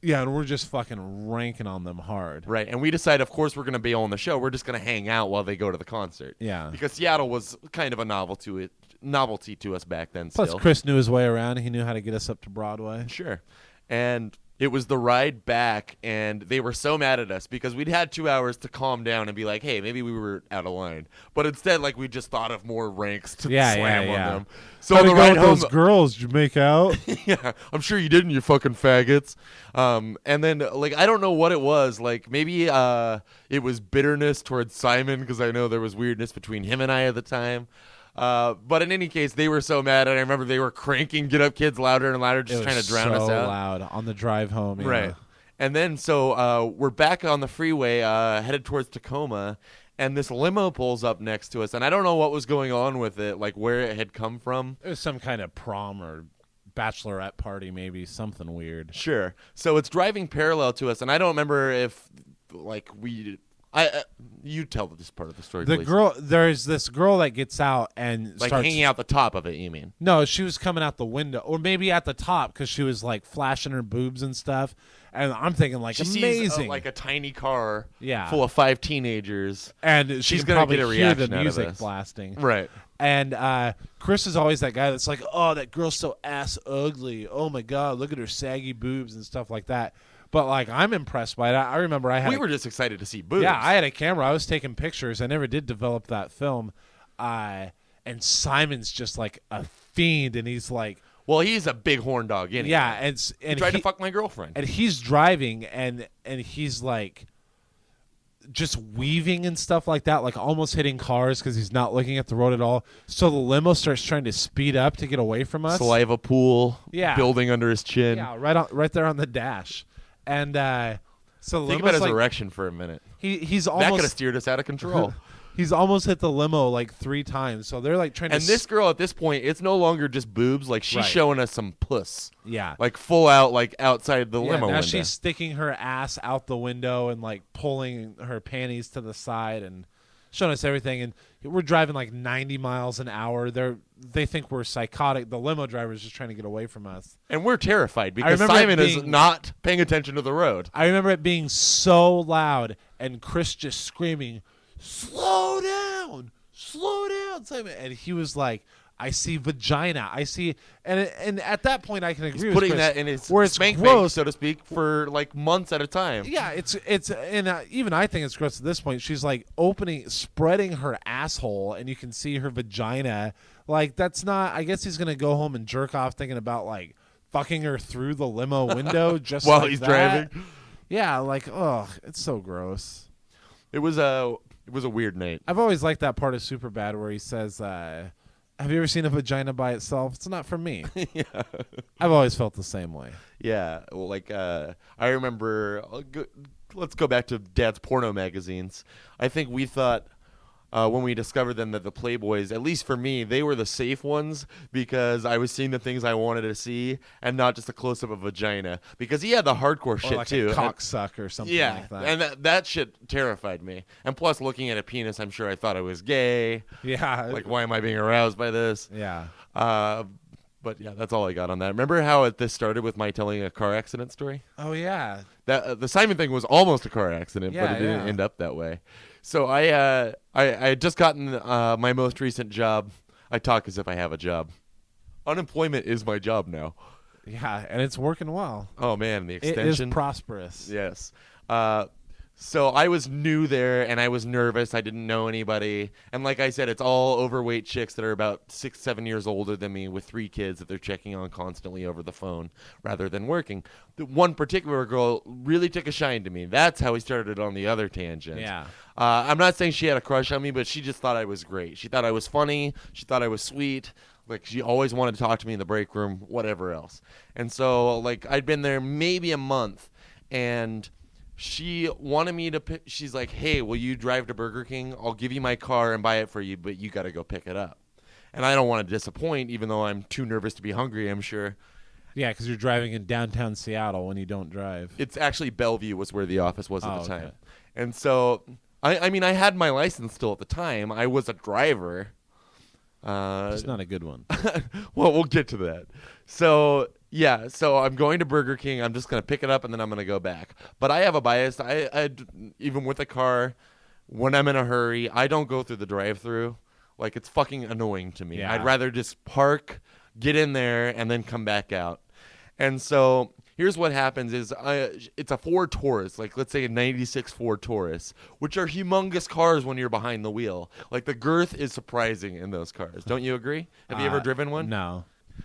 [SPEAKER 3] Yeah, and we're just fucking ranking on them hard.
[SPEAKER 2] Right, and we decided, of course, we're going to bail on the show. We're just going to hang out while they go to the concert.
[SPEAKER 3] Yeah.
[SPEAKER 2] Because Seattle was kind of a novelty to us back then.
[SPEAKER 3] Plus,
[SPEAKER 2] still.
[SPEAKER 3] Chris knew his way around. He knew how to get us up to Broadway.
[SPEAKER 2] Sure. And it was the ride back, and they were so mad at us because we'd had 2 hours to calm down and be like, hey, maybe we were out of line. But instead, like, we just thought of more ranks to slam on them. So on the ride home,
[SPEAKER 3] those girls did you make out?
[SPEAKER 2] yeah, I'm sure you didn't, you fucking faggots. And then, like, I don't know what it was. Like, maybe it was bitterness towards Simon because I know there was weirdness between him and I at the time. But in any case, they were so mad, and I remember they were cranking Get Up Kids louder and louder, just trying to drown us out.
[SPEAKER 3] Loud on the drive home. Yeah.
[SPEAKER 2] Right. And then, so we're back on the freeway, headed towards Tacoma, and this limo pulls up next to us, and I don't know what was going on with it, like where it had come from.
[SPEAKER 3] It was some kind of prom or bachelorette party, maybe something weird.
[SPEAKER 2] Sure. So it's driving parallel to us, and I don't remember if, like, you tell this part of the story, please.
[SPEAKER 3] There's this girl that gets out and
[SPEAKER 2] like
[SPEAKER 3] starts
[SPEAKER 2] hanging out the top of it. You mean?
[SPEAKER 3] No, she was coming out the window, or maybe at the top because she was like flashing her boobs and stuff. And I'm thinking like
[SPEAKER 2] she
[SPEAKER 3] amazing,
[SPEAKER 2] sees, like a tiny car,
[SPEAKER 3] yeah,
[SPEAKER 2] full of 5 teenagers,
[SPEAKER 3] and
[SPEAKER 2] she's
[SPEAKER 3] gonna
[SPEAKER 2] probably get a reaction
[SPEAKER 3] hear the music
[SPEAKER 2] out of this.
[SPEAKER 3] blasting,
[SPEAKER 2] right?
[SPEAKER 3] And Chris is always that guy that's like, oh, that girl's so ass ugly. Oh my god, look at her saggy boobs and stuff like that. But, like, I'm impressed by it. I remember we
[SPEAKER 2] were just excited to see boobs.
[SPEAKER 3] Yeah, I had a camera. I was taking pictures. I never did develop that film. And Simon's just, like, a fiend, and he's like...
[SPEAKER 2] Well, he's a big horn dog anyway.
[SPEAKER 3] Yeah, and
[SPEAKER 2] he tried to fuck my girlfriend.
[SPEAKER 3] And he's driving, and he's, like, just weaving and stuff like that, like almost hitting cars because he's not looking at the road at all. So the limo starts trying to speed up to get away from us.
[SPEAKER 2] Saliva pool building under his chin.
[SPEAKER 3] Yeah, right there on the dash. And so
[SPEAKER 2] think about his erection for a minute.
[SPEAKER 3] He's almost
[SPEAKER 2] that could have steered us out of control.
[SPEAKER 3] He's almost hit the limo like 3 times. So they're like trying to.
[SPEAKER 2] And this girl at this point, it's no longer just boobs. Like she's showing us some puss.
[SPEAKER 3] Yeah.
[SPEAKER 2] Like full out, like outside the limo.
[SPEAKER 3] Now
[SPEAKER 2] window.
[SPEAKER 3] she's sticking her ass out the window and like pulling her panties to the side and showing us everything. And we're driving like 90 miles an hour. They think we're psychotic. The limo driver's just trying to get away from us.
[SPEAKER 2] And we're terrified because Simon is not paying attention to the road.
[SPEAKER 3] I remember it being so loud and Chris just screaming, slow down, Simon. And he was like, I see vagina. I see, and at that point I can agree with
[SPEAKER 2] putting
[SPEAKER 3] Chris,
[SPEAKER 2] that in his
[SPEAKER 3] where it's
[SPEAKER 2] spank
[SPEAKER 3] gross,
[SPEAKER 2] bank, so to speak, for like months at a time.
[SPEAKER 3] Yeah, it's and even I think it's gross at this point. She's like spreading her asshole, and you can see her vagina. Like that's not. I guess he's gonna go home and jerk off, thinking about like fucking her through the limo window just
[SPEAKER 2] while
[SPEAKER 3] like
[SPEAKER 2] he's
[SPEAKER 3] that.
[SPEAKER 2] driving.
[SPEAKER 3] Yeah, like it's so gross.
[SPEAKER 2] It was a weird night.
[SPEAKER 3] I've always liked that part of Superbad where he says, have you ever seen a vagina by itself? It's not for me.
[SPEAKER 2] Yeah.
[SPEAKER 3] I've always felt the same way.
[SPEAKER 2] Yeah. Well, like, I remember, let's go back to Dad's porno magazines. I think we thought when we discovered them that the Playboys, at least for me, they were the safe ones because I was seeing the things I wanted to see and not just a close-up of vagina. Because he had the hardcore
[SPEAKER 3] or
[SPEAKER 2] shit,
[SPEAKER 3] like
[SPEAKER 2] too.
[SPEAKER 3] A cocksucker or something like that.
[SPEAKER 2] And that shit terrified me. And plus, looking at a penis, I'm sure I thought I was gay.
[SPEAKER 3] Yeah.
[SPEAKER 2] Like, why am I being aroused by this?
[SPEAKER 3] Yeah.
[SPEAKER 2] But But yeah, that's all I got on that. Remember how this started with my telling a car accident story?
[SPEAKER 3] Oh yeah.
[SPEAKER 2] That the Simon thing was almost a car accident, but
[SPEAKER 3] Yeah,
[SPEAKER 2] it didn't
[SPEAKER 3] yeah.
[SPEAKER 2] end up that way. So I had just gotten my most recent job. I talk as if I have a job. Unemployment is my job now.
[SPEAKER 3] Yeah, and it's working well.
[SPEAKER 2] Oh man, the
[SPEAKER 3] It
[SPEAKER 2] extension.
[SPEAKER 3] is prosperous.
[SPEAKER 2] Yes. So I was new there, and I was nervous. I didn't know anybody. And like I said, it's all overweight chicks that are about 6, 7 years older than me with 3 kids that they're checking on constantly over the phone rather than working. The one particular girl really took a shine to me. That's how we started on the other tangent.
[SPEAKER 3] Yeah.
[SPEAKER 2] I'm not saying she had a crush on me, but she just thought I was great. She thought I was funny. She thought I was sweet. Like, she always wanted to talk to me in the break room, whatever else. And so, like, I'd been there maybe a month, and she wanted me to pick. She's like, hey, will you drive to Burger King? I'll give you my car and buy it for you, but you got to go pick it up. And I don't want to disappoint, even though I'm too nervous to be hungry, I'm sure.
[SPEAKER 3] Yeah, because you're driving in downtown Seattle when you don't drive.
[SPEAKER 2] It's actually Bellevue was where the office was at the
[SPEAKER 3] okay.
[SPEAKER 2] time. And so, I mean, I had my license still at the time. I was a driver.
[SPEAKER 3] It's not a good one.
[SPEAKER 2] Well, we'll get to that. So, yeah, so I'm going to Burger King. I'm just going to pick it up, and then I'm going to go back. But I have a bias. Even with a car, when I'm in a hurry, I don't go through the drive-thru. Like, it's fucking annoying to me.
[SPEAKER 3] Yeah.
[SPEAKER 2] I'd rather just park, get in there, and then come back out. And so here's what happens is it's a Ford Taurus, like let's say a 96 Ford Taurus, which are humongous cars when you're behind the wheel. Like the girth is surprising in those cars. Don't you agree? Have you ever driven one?
[SPEAKER 3] No.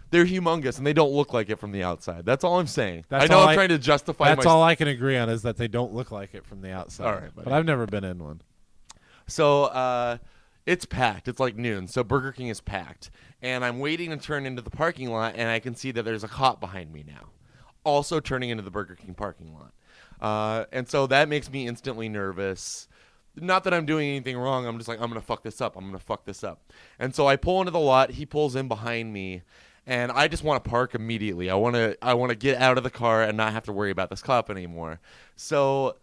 [SPEAKER 2] They're humongous, and they don't look like it from the outside. That's all I'm saying.
[SPEAKER 3] That's
[SPEAKER 2] I know
[SPEAKER 3] all
[SPEAKER 2] I'm trying to justify
[SPEAKER 3] That's all I can agree on is that they don't look like it from the outside.
[SPEAKER 2] All right, buddy.
[SPEAKER 3] But I've never been in one.
[SPEAKER 2] So it's packed. It's like noon. So Burger King is packed. And I'm waiting to turn into the parking lot, and I can see that there's a cop behind me now, also turning into the Burger King parking lot. And so that makes me instantly nervous. Not that I'm doing anything wrong. I'm just like, I'm going to fuck this up. I'm going to fuck this up. And so I pull into the lot. He pulls in behind me. And I just want to park immediately. I want to get out of the car and not have to worry about this cop anymore. So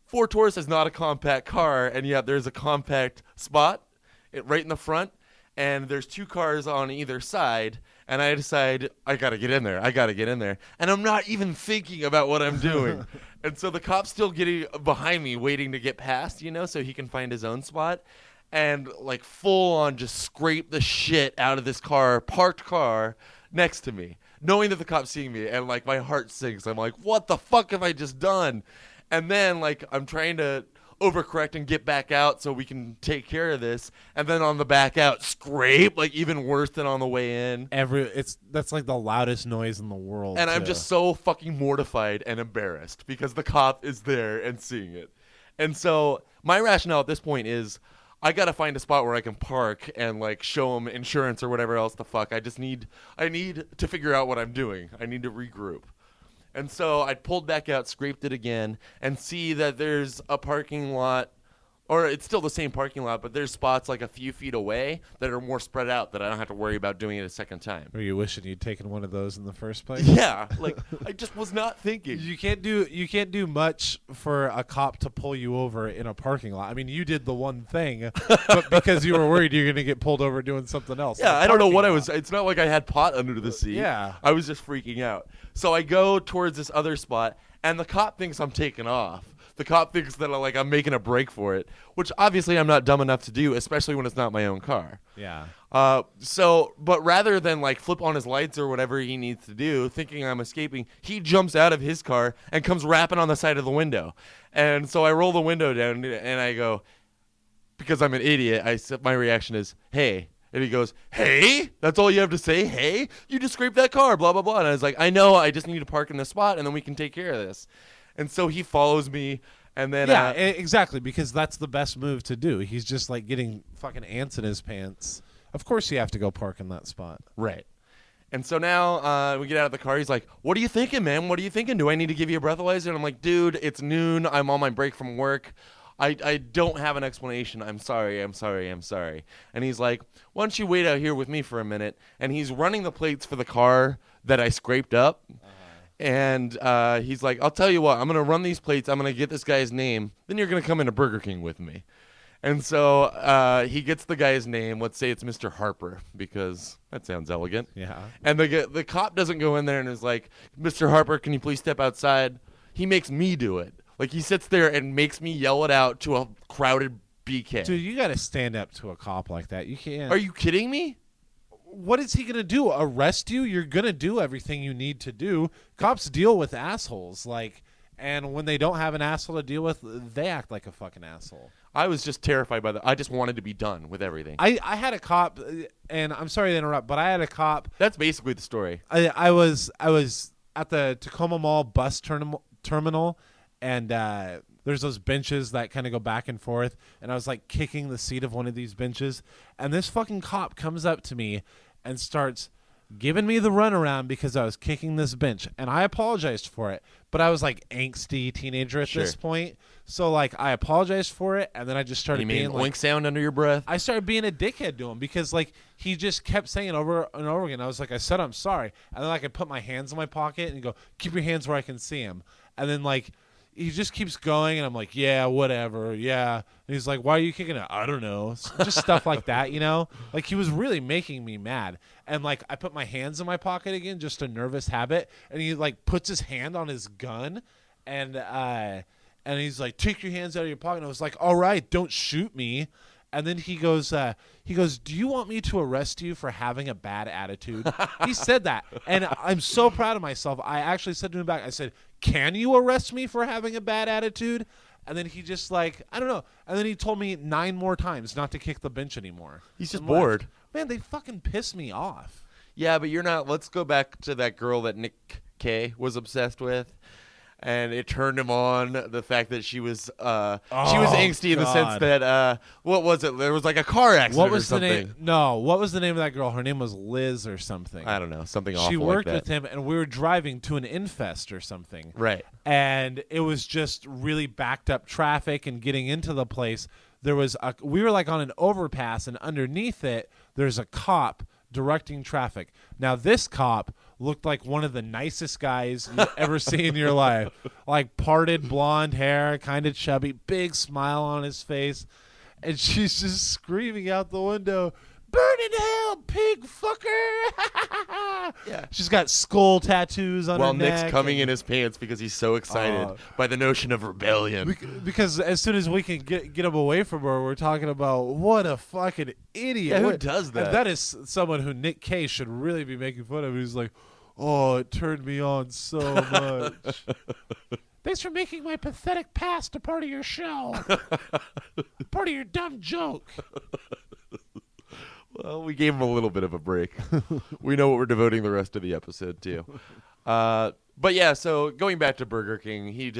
[SPEAKER 2] Ford Taurus is not a compact car, and yet there's a compact spot right in the front. And there's 2 cars on either side, and I decide I got to get in there. I got to get in there. And I'm not even thinking about what I'm doing. And so the cop's still getting behind me, waiting to get past, so he can find his own spot. And, like, full on just scrape the shit out of this parked car next to me, knowing that the cop's seeing me. And, like, my heart sinks. I'm like, what the fuck have I just done? And then, like, I'm trying to overcorrect and get back out so we can take care of this, and then on the back out scrape, like even worse than on the way in.
[SPEAKER 3] That's like the loudest noise in the world.
[SPEAKER 2] And I'm just so fucking mortified and embarrassed because the cop is there and seeing it. And so my rationale at this point is I gotta find a spot where I can park and like show him insurance or whatever else the fuck. I need to figure out what I'm doing. I need to regroup. And so I pulled back out, scraped it again, and see that there's a parking lot, or it's still the same parking lot, but there's spots like a few feet away that are more spread out that I don't have to worry about doing it a second time.
[SPEAKER 3] Are you wishing you'd taken one of those in the first place?
[SPEAKER 2] Yeah, like I just was not thinking.
[SPEAKER 3] You can't do much for a cop to pull you over in a parking lot. I mean, you did the one thing, but because you were worried you're going to get pulled over doing something else.
[SPEAKER 2] Yeah, I don't know what I was. It's not like I had pot under the seat.
[SPEAKER 3] Yeah.
[SPEAKER 2] I was just freaking out. So I go towards this other spot, and the cop thinks I'm taking off. The cop thinks that I'm making a break for it, which obviously I'm not dumb enough to do, especially when it's not my own car.
[SPEAKER 3] Yeah.
[SPEAKER 2] But rather than like flip on his lights or whatever he needs to do, thinking I'm escaping, he jumps out of his car and comes rapping on the side of the window. And so I roll the window down and I go, because I'm an idiot, my reaction is, hey. And he goes, hey? That's all you have to say? Hey? You just scraped that car, blah, blah, blah. And I was like, I know, I just need to park in this spot, and then we can take care of this. And so he follows me, and then...
[SPEAKER 3] Yeah, exactly, because that's the best move to do. He's just, like, getting fucking ants in his pants. Of course you have to go park in that spot.
[SPEAKER 2] Right. And so now we get out of the car. He's like, what are you thinking, man? What are you thinking? Do I need to give you a breathalyzer? And I'm like, dude, it's noon. I'm on my break from work. I don't have an explanation. I'm sorry. And he's like, why don't you wait out here with me for a minute? And he's running the plates for the car that I scraped up. And he's like, I'll tell you what, I'm going to run these plates. I'm going to get this guy's name. Then you're going to come into Burger King with me. And so he gets the guy's name. Let's say it's Mr. Harper because that sounds elegant.
[SPEAKER 3] Yeah.
[SPEAKER 2] And the cop doesn't go in there and is like, Mr. Harper, can you please step outside? He makes me do it. Like, he sits there and makes me yell it out to a crowded BK.
[SPEAKER 3] Dude, you got to stand up to a cop like that. You can't.
[SPEAKER 2] Are you kidding me?
[SPEAKER 3] What is he going to do? Arrest you? You're going to do everything you need to do. Cops deal with assholes. Like, and when they don't have an asshole to deal with, they act like a fucking asshole.
[SPEAKER 2] I was just terrified by that. I just wanted to be done with everything.
[SPEAKER 3] I had a cop, and I'm sorry to interrupt, but I had a cop.
[SPEAKER 2] That's basically the story.
[SPEAKER 3] I was at the Tacoma Mall bus terminal, and there's those benches that kind of go back and forth, and I was like kicking the seat of one of these benches, and this fucking cop comes up to me and starts giving me the runaround because I was kicking this bench, and I apologized for it, but I was like angsty teenager at this point, so like I apologized for it, and then I just started being
[SPEAKER 2] oink
[SPEAKER 3] like,
[SPEAKER 2] sound under your breath.
[SPEAKER 3] I started being a dickhead to him because like he just kept saying it over and over again. I was like, I said I'm sorry, and then I could put my hands in my pocket and go, keep your hands where I can see him, and then like he just keeps going, and I'm like, yeah, whatever, yeah. And he's like, why are you kicking it? I don't know. Just stuff like that, you know? Like, he was really making me mad. And, like, I put my hands in my pocket again, just a nervous habit, and he, like, puts his hand on his gun, and he's like, take your hands out of your pocket. And I was like, all right, don't shoot me. And then he goes, do you want me to arrest you for having a bad attitude? He said that. And I'm so proud of myself. I actually said to him back, I said, can you arrest me for having a bad attitude? And then he just like, I don't know. And then he told me 9 more times not to kick the bench anymore.
[SPEAKER 2] He's just bored.
[SPEAKER 3] Man, they fucking piss me off.
[SPEAKER 2] Yeah, but you're not. Let's go back to that girl that Nick K was obsessed with. And it turned him on, the fact that she was angsty in the sense that what was it? There was like a car accident
[SPEAKER 3] what was
[SPEAKER 2] or something.
[SPEAKER 3] The name? No, what was the name of that girl? Her name was Liz or something.
[SPEAKER 2] I don't know, something awful
[SPEAKER 3] She worked
[SPEAKER 2] like that.
[SPEAKER 3] with him, and we were driving to an infest or something.
[SPEAKER 2] Right.
[SPEAKER 3] And it was just really backed up traffic, and getting into the place, we were like on an overpass, and underneath it, there's a cop directing traffic. Now, this cop looked like one of the nicest guys you've ever seen in your life. Like parted blonde hair, kind of chubby, big smile on his face. And she's just screaming out the window, burn in hell, pig fucker.
[SPEAKER 2] Yeah.
[SPEAKER 3] She's got skull tattoos on her neck.
[SPEAKER 2] Nick's coming in his pants because he's so excited by the notion of rebellion.
[SPEAKER 3] Because as soon as we can get him away from her, we're talking about what a fucking idiot.
[SPEAKER 2] Yeah, who does that?
[SPEAKER 3] And that is someone who Nick K should really be making fun of. He's like, oh, it turned me on so much. Thanks for making my pathetic past a part of your show. Part of your dumb joke.
[SPEAKER 2] Well, we gave him a little bit of a break. We know what we're devoting the rest of the episode to. But yeah, so going back to Burger King,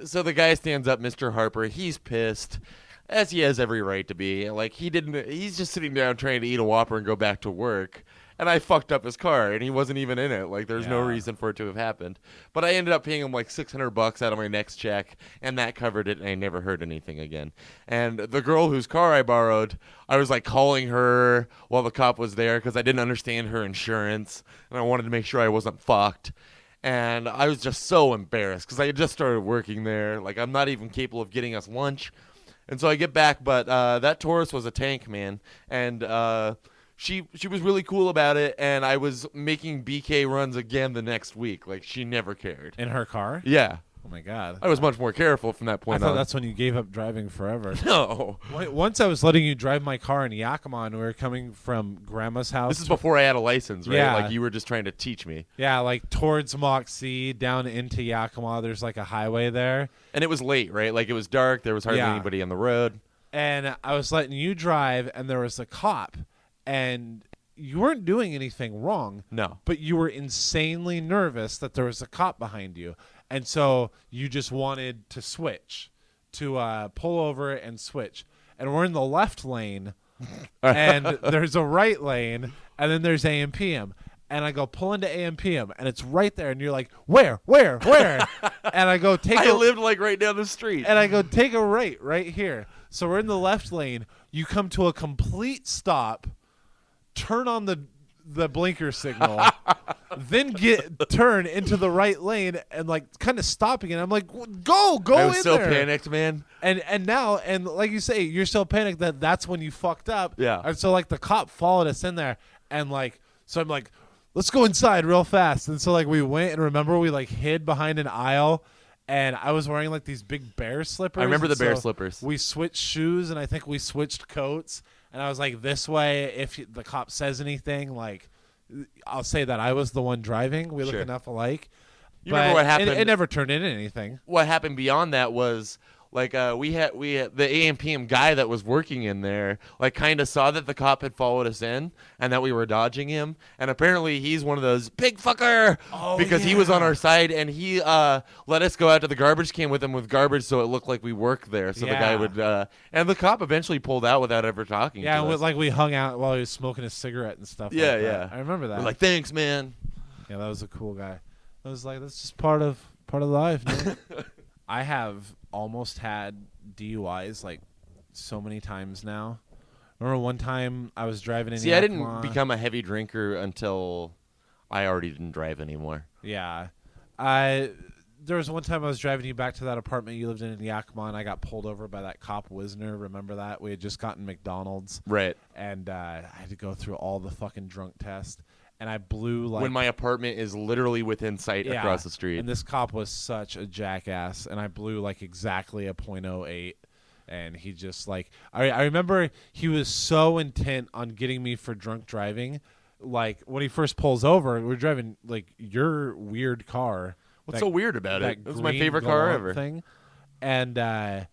[SPEAKER 2] so the guy stands up, Mr. Harper. He's pissed, as he has every right to be. Like, he's just sitting down trying to eat a Whopper and go back to work. And I fucked up his car, and he wasn't even in it. Like, there's no reason for it to have happened. But I ended up paying him like $600 out of my next check, and that covered it, and I never heard anything again. And the girl whose car I borrowed, I was like calling her while the cop was there because I didn't understand her insurance, and I wanted to make sure I wasn't fucked. And I was just so embarrassed because I had just started working there. Like, I'm not even capable of getting us lunch. And so I get back, but that Taurus was a tank, man. And She was really cool about it, and I was making BK runs again the next week. Like, she never cared.
[SPEAKER 3] In her car?
[SPEAKER 2] Yeah.
[SPEAKER 3] Oh, my God.
[SPEAKER 2] I was much more careful from that
[SPEAKER 3] I
[SPEAKER 2] point
[SPEAKER 3] thought
[SPEAKER 2] on.
[SPEAKER 3] that's when you gave up driving forever.
[SPEAKER 2] No.
[SPEAKER 3] Once I was letting you drive my car in Yakima, and we were coming from Grandma's house.
[SPEAKER 2] This is before I had a license, right?
[SPEAKER 3] Yeah.
[SPEAKER 2] Like, you were just trying to teach me.
[SPEAKER 3] Yeah, like towards Moxie, down into Yakima. There's like a highway there.
[SPEAKER 2] And it was late, right? Like, it was dark. There was hardly anybody on the road.
[SPEAKER 3] And I was letting you drive, and there was a cop. And you weren't doing anything wrong.
[SPEAKER 2] No.
[SPEAKER 3] But you were insanely nervous that there was a cop behind you. And so you just wanted to switch, to pull over and switch. And we're in the left lane, and there's a right lane, and then there's AM/PM. And I go, pull into AM/PM, and it's right there. And you're like, where? And I go,
[SPEAKER 2] I lived, like, right down the street.
[SPEAKER 3] And I go, take a right here. So we're in the left lane. You come to a complete stop, turn on the blinker signal, then turn into the right lane and like kind of stopping, and I'm like, go
[SPEAKER 2] I was
[SPEAKER 3] in
[SPEAKER 2] so
[SPEAKER 3] there.
[SPEAKER 2] panicked, man.
[SPEAKER 3] And now, and like you say, you're so panicked that's when you fucked up.
[SPEAKER 2] Yeah.
[SPEAKER 3] And so like the cop followed us in there, and like so I'm like, let's go inside real fast. And so like we went, and remember we like hid behind an aisle, and I was wearing like these big bear slippers.
[SPEAKER 2] I remember the
[SPEAKER 3] and
[SPEAKER 2] bear
[SPEAKER 3] so
[SPEAKER 2] slippers.
[SPEAKER 3] We switched shoes, and I think we switched coats. And I was like, this way, if the cop says anything, like, I'll say that I was the one driving. We look
[SPEAKER 2] Sure.
[SPEAKER 3] enough alike.
[SPEAKER 2] You remember what happened?
[SPEAKER 3] It never turned into anything.
[SPEAKER 2] What happened beyond that was like we had the AMPM guy that was working in there like kind of saw that the cop had followed us in and that we were dodging him, and apparently he's one of those big fucker because he was on our side, and he let us go out to the garbage can with him with garbage so it looked like we worked there, so the guy would and the cop eventually pulled out without ever talking to us.
[SPEAKER 3] Like we hung out while he was smoking his cigarette and stuff.
[SPEAKER 2] Yeah,
[SPEAKER 3] like
[SPEAKER 2] yeah.
[SPEAKER 3] that. I remember that.
[SPEAKER 2] We're like, thanks, man.
[SPEAKER 3] Yeah, that was a cool guy. I was like, that's just part of life, man. I have almost had DUIs like so many times now. Remember one time I was driving in
[SPEAKER 2] See, I
[SPEAKER 3] Yakima.
[SPEAKER 2] didn't become a heavy drinker until I already didn't drive anymore.
[SPEAKER 3] Yeah. There was one time I was driving you back to that apartment you lived in Yakima, and I got pulled over by that cop Wisner. Remember that? We had just gotten McDonald's.
[SPEAKER 2] Right.
[SPEAKER 3] And I had to go through all the fucking drunk test. And I blew like...
[SPEAKER 2] When my apartment is literally within sight across the street.
[SPEAKER 3] And this cop was such a jackass. And I blew like exactly a .08. And he just like... I remember he was so intent on getting me for drunk driving. Like when he first pulls over, we're driving like your weird car.
[SPEAKER 2] What's so weird about it? It was my favorite car ever.
[SPEAKER 3] Thing. And and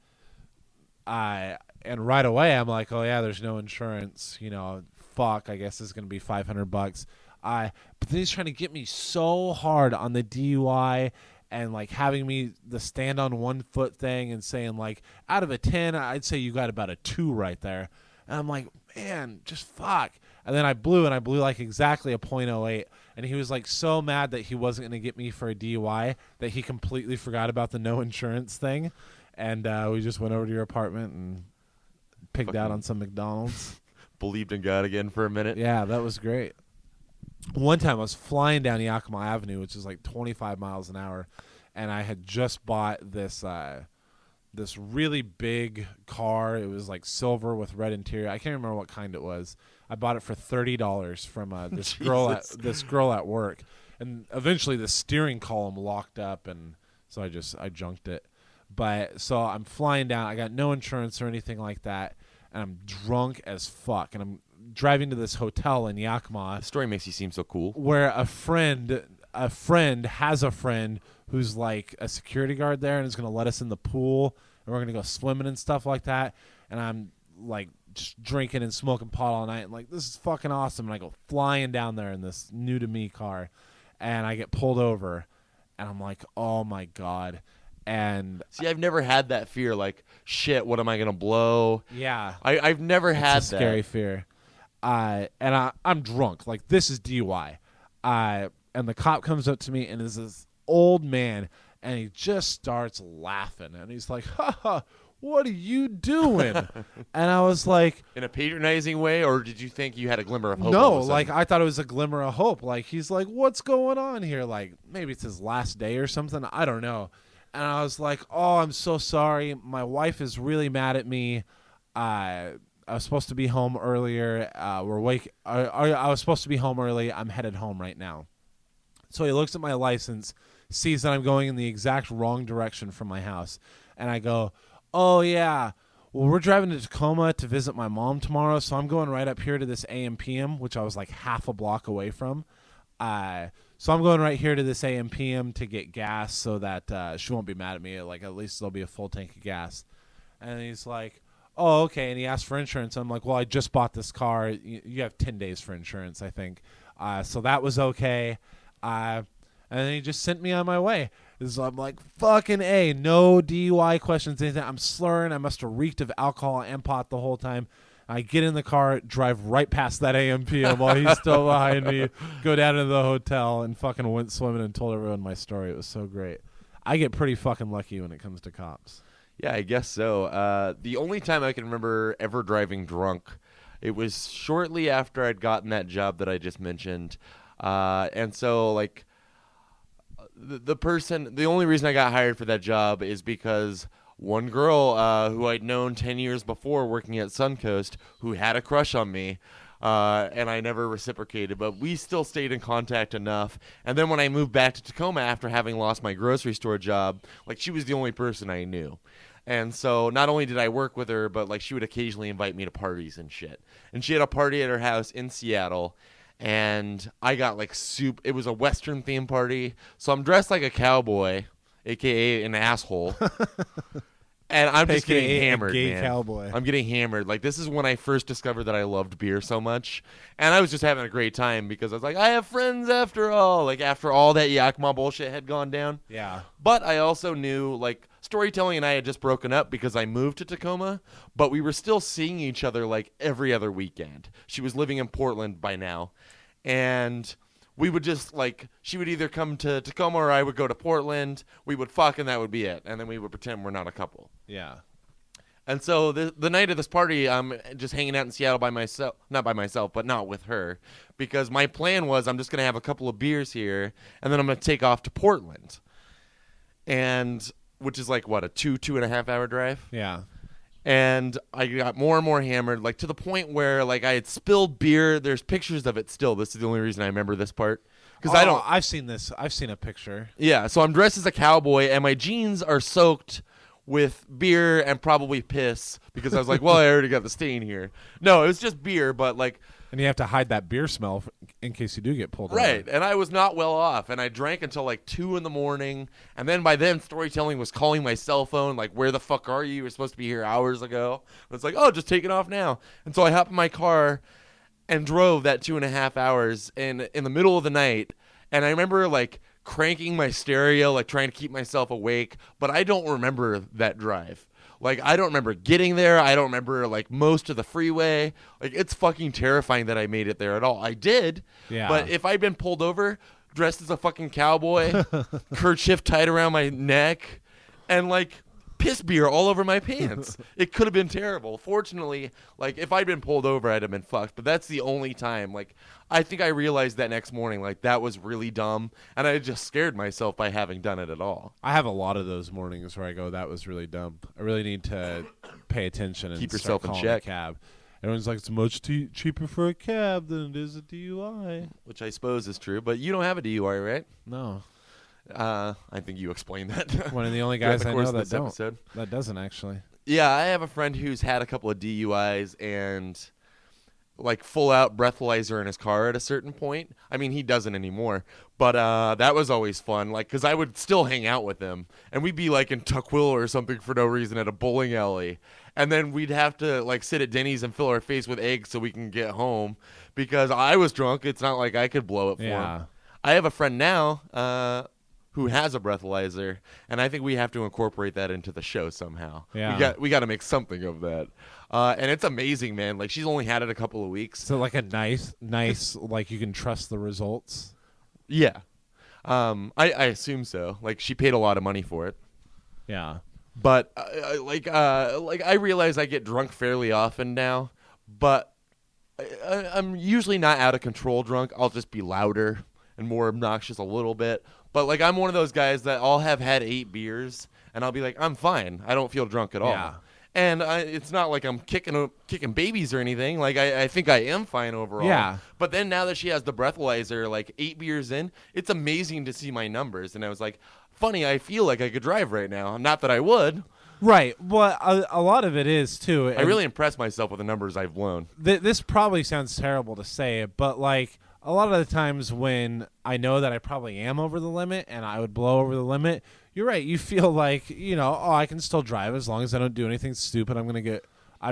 [SPEAKER 3] right away I'm like, oh yeah, there's no insurance. You know, fuck. I guess it's gonna be $500. But then he's trying to get me so hard on the DUI and like having me the stand on 1 foot thing and saying like out of a 10, I'd say you got about a 2 right there. And I'm like, man, just fuck. And then I blew like exactly a .08. And he was like so mad that he wasn't going to get me for a DUI that he completely forgot about the no insurance thing. And we just went over to your apartment and pigged out on some McDonald's.
[SPEAKER 2] Believed in God again for a minute.
[SPEAKER 3] Yeah, that was great. One time I was flying down Yakima Avenue, which is like 25 miles an hour, and I had just bought this this really big car. It was like silver with red interior. I can't remember what kind it was. I bought it for $30 from this girl at work, and eventually the steering column locked up, and so I junked it. But so I'm flying down. I got no insurance or anything like that, and I'm drunk as fuck, and I'm driving to this hotel in Yakima.
[SPEAKER 2] The story makes you seem so cool.
[SPEAKER 3] Where a friend has a friend who's like a security guard there and is going to let us in the pool, and we're going to go swimming and stuff like that. And I'm like just drinking and smoking pot all night and like, this is fucking awesome. And I go flying down there in this new to me car, and I get pulled over, and I'm like, oh my God. And
[SPEAKER 2] see, I've never had that fear. Like, shit, what am I gonna blow?
[SPEAKER 3] Yeah,
[SPEAKER 2] I've never had
[SPEAKER 3] it's a scary fear. And I'm drunk. Like, this is DUI. And the cop comes up to me and is this old man, and he just starts laughing, and he's like, "Ha ha, what are you doing?" And I was like,
[SPEAKER 2] in a patronizing way, or did you think you had a glimmer of hope?
[SPEAKER 3] No, like I thought it was a glimmer of hope. Like, he's like, "What's going on here?" Like, maybe it's his last day or something. I don't know. And I was like, "Oh, I'm so sorry. My wife is really mad at me. I was supposed to be home earlier. I was supposed to be home early. I'm headed home right now." So he looks at my license, sees that I'm going in the exact wrong direction from my house, and I go, "Oh yeah, well, we're driving to Tacoma to visit my mom tomorrow, so I'm going right up here to this AMPM, which I was like half a block away from. So I'm going right here to this AMPM to get gas so that she won't be mad at me. Like, at least there'll be a full tank of gas." And he's like, "Oh, okay." And he asked for insurance. I'm like, "Well, I just bought this car. You have 10 days for insurance, I think." So that was okay. And then he just sent me on my way. So I'm like, fucking A, no DUI questions, anything. I'm slurring. I must have reeked of alcohol and pot the whole time. I get in the car, drive right past that AMPM while he's still behind me, go down to the hotel, and fucking went swimming and told everyone my story. It was so great. I get pretty fucking lucky when it comes to cops.
[SPEAKER 2] Yeah, I guess so. The only time I can remember ever driving drunk, it was shortly after I'd gotten that job that I just mentioned. And so like the only reason I got hired for that job is because one girl who I'd known 10 years before working at Suncoast who had a crush on me. And I never reciprocated, but we still stayed in contact enough. And then when I moved back to Tacoma after having lost my grocery store job, like she was the only person I knew. And so not only did I work with her, but like she would occasionally invite me to parties and shit. And she had a party at her house in Seattle. And I got like soup. It was a Western theme party. So I'm dressed like a cowboy, AKA an asshole. And I'm just
[SPEAKER 3] AKA
[SPEAKER 2] getting hammered,
[SPEAKER 3] gay
[SPEAKER 2] man.
[SPEAKER 3] cowboy.
[SPEAKER 2] I'm getting hammered. Like, this is when I first discovered that I loved beer so much. And I was just having a great time because I was like, I have friends after all. Like, after all that Yakima bullshit had gone down.
[SPEAKER 3] Yeah.
[SPEAKER 2] But I also knew, like, Storytelling and I had just broken up because I moved to Tacoma. But we were still seeing each other, like, every other weekend. She was living in Portland by now. And we would just, like, she would either come to Tacoma or I would go to Portland. We would fuck and that would be it. And then we would pretend we're not a couple.
[SPEAKER 3] Yeah.
[SPEAKER 2] And so the night of this party, I'm just hanging out in Seattle by myself. Not by myself, but not with her. Because my plan was I'm just going to have a couple of beers here, and then I'm going to take off to Portland. And which is like, what, a 2.5 hour drive?
[SPEAKER 3] Yeah.
[SPEAKER 2] And I got more and more hammered, like to the point where like I had spilled beer. There's pictures of it still. This is the only reason I remember this part. Because I don't.
[SPEAKER 3] I've seen this. I've seen a picture.
[SPEAKER 2] Yeah, so I'm dressed as a cowboy, and my jeans are soaked with beer and probably piss because I was like, well, I already got the stain here. No, it was just beer, but like.
[SPEAKER 3] And you have to hide that beer smell in case you do get pulled
[SPEAKER 2] Right,
[SPEAKER 3] over.
[SPEAKER 2] and I was not well off, and I drank until like 2 a.m, and then by then Storytelling was calling my cell phone, like, where the fuck are you? You were supposed to be here hours ago. And it's like, oh, just taking off now. And so I hopped in my car and drove that 2.5 hours in the middle of the night, and I remember like cranking my stereo, like trying to keep myself awake, but I don't remember that drive. Like, I don't remember getting there. I don't remember, like, most of the freeway. Like, it's fucking terrifying that I made it there at all. I did.
[SPEAKER 3] Yeah.
[SPEAKER 2] But if I'd been pulled over, dressed as a fucking cowboy, kerchief tied around my neck, and, like, piss beer all over my pants, it could have been terrible. Fortunately, like, if I'd been pulled over, I'd have been fucked. But that's the only time. Like, I think I realized that next morning, like, that was really dumb. And I just scared myself by having done it at all.
[SPEAKER 3] I have a lot of those mornings where I go, that was really dumb. I really need to pay attention and
[SPEAKER 2] Keep
[SPEAKER 3] start
[SPEAKER 2] yourself in
[SPEAKER 3] calling
[SPEAKER 2] check.
[SPEAKER 3] a cab. Everyone's like, it's much cheaper for a cab than it is a DUI.
[SPEAKER 2] Which I suppose is true. But you don't have a DUI, right?
[SPEAKER 3] No.
[SPEAKER 2] I think you explained that.
[SPEAKER 3] One of the only
[SPEAKER 2] throughout
[SPEAKER 3] guys
[SPEAKER 2] the
[SPEAKER 3] I
[SPEAKER 2] course
[SPEAKER 3] know
[SPEAKER 2] of
[SPEAKER 3] that
[SPEAKER 2] this
[SPEAKER 3] don't.
[SPEAKER 2] episode.
[SPEAKER 3] That doesn't actually.
[SPEAKER 2] Yeah, I have a friend who's had a couple of DUIs and like full out breathalyzer in his car at a certain point. I mean, he doesn't anymore, but that was always fun. Like, cause I would still hang out with him, and we'd be like in Tukwila or something for no reason at a bowling alley, and then we'd have to like sit at Denny's and fill our face with eggs so we can get home because I was drunk. It's not like I could blow it for him. I have a friend now who has a breathalyzer, and I think we have to incorporate that into the show somehow.
[SPEAKER 3] Yeah.
[SPEAKER 2] We got to make something of that. And it's amazing, man. Like, she's only had it a couple of weeks.
[SPEAKER 3] So like a nice, like you can trust the results.
[SPEAKER 2] Yeah. I assume so. Like, she paid a lot of money for it.
[SPEAKER 3] Yeah.
[SPEAKER 2] But I realize I get drunk fairly often now, but I'm usually not out of control drunk. I'll just be louder and more obnoxious a little bit. But like, I'm one of those guys that I'll have had 8 beers and I'll be like, I'm fine. I don't feel drunk at all.
[SPEAKER 3] Yeah.
[SPEAKER 2] And it's not like I'm kicking babies or anything. Like, I think I am fine overall.
[SPEAKER 3] Yeah.
[SPEAKER 2] But then now that she has the breathalyzer, like 8 beers in, it's amazing to see my numbers. And I was like, funny, I feel like I could drive right now. Not that I would.
[SPEAKER 3] Right. Well, a lot of it is too.
[SPEAKER 2] I really impressed myself with the numbers I've blown.
[SPEAKER 3] This probably sounds terrible to say, but like a lot of the times when I know that I probably am over the limit and I would blow over the limit, you're right. You feel like, I can still drive as long as I don't do anything stupid. I'm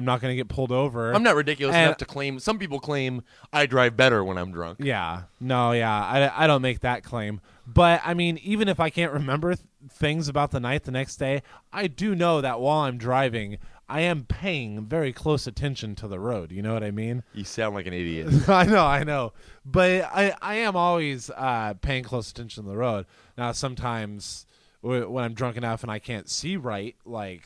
[SPEAKER 3] not going to get pulled over.
[SPEAKER 2] I'm not ridiculous enough to claim. Some people claim I drive better when I'm drunk.
[SPEAKER 3] Yeah. No, yeah. I don't make that claim. But, I mean, even if I can't remember things about the night the next day, I do know that while I'm driving, I am paying very close attention to the road. You know what I mean?
[SPEAKER 2] You sound like an idiot.
[SPEAKER 3] I know. But I am always paying close attention to the road. Now, sometimes when I'm drunk enough and I can't see right, like